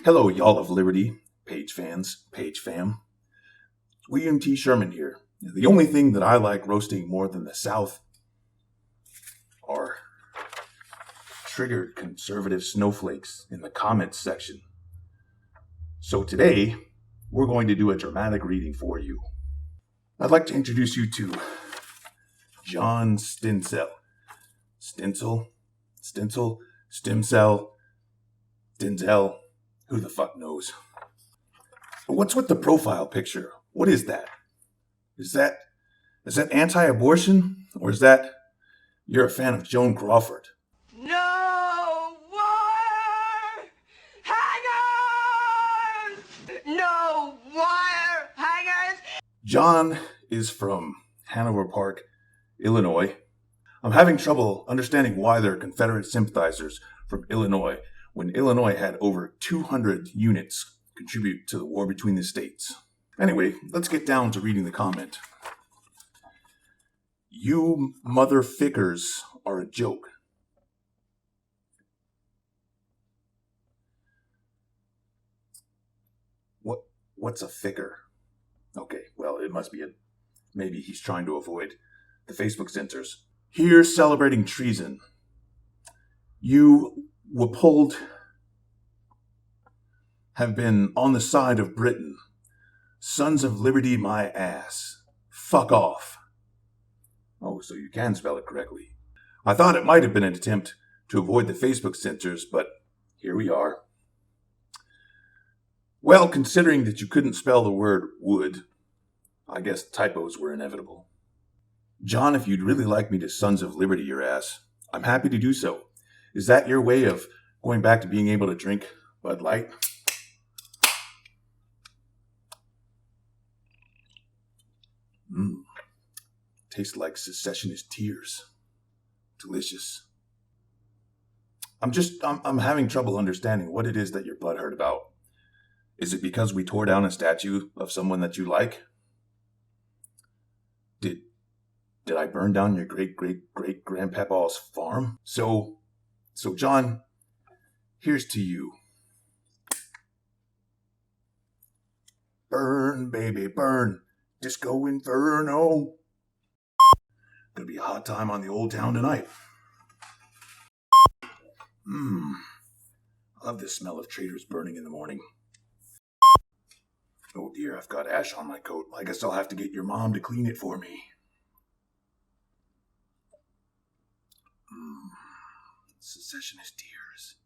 Hello, y'all of liberty, page fans, page fam. William T. Sherman here. The only thing that I like roasting more than the South are triggered conservative snowflakes in the comments section. So today, we're going to do a dramatic reading for you. I'd like to introduce you to John Stinsel. Stinsel? Stimcell? Denzel? Who the fuck knows? What's with the profile picture? What is that? Is that anti-abortion? Or is that you're a fan of Joan Crawford? No wire hangers! No wire hangers! John is from Hanover Park, Illinois. I'm having trouble understanding why there are Confederate sympathizers from Illinois when Illinois had over 200 units contribute to the war between the states. Anyway, let's get down to reading the comment. You motherfickers are a joke. What's a ficker? Okay, well, it must be maybe he's trying to avoid the Facebook censors. Here celebrating treason. You Wappold have been on the side of Britain. Sons of Liberty my ass. Fuck off. Oh, so you can spell it correctly. I thought it might have been an attempt to avoid the Facebook censors, but here we are. Well, considering that you couldn't spell the word would, I guess typos were inevitable. John, if you'd really like me to Sons of Liberty your ass, I'm happy to do so. Is that your way of going back to being able to drink Bud Light? Tastes like secessionist tears. Delicious. I'm having trouble understanding what it is that you're butthurt about. Is it because we tore down a statue of someone that you like? Did I burn down your great-great-great-grandpapa's farm? So John, here's to you. Burn, baby, burn. Disco Inferno. Gonna be a hot time on the old town tonight. I love the smell of traitors burning in the morning. Oh dear, I've got ash on my coat. I guess I'll have to get your mom to clean it for me. Secessionist tears.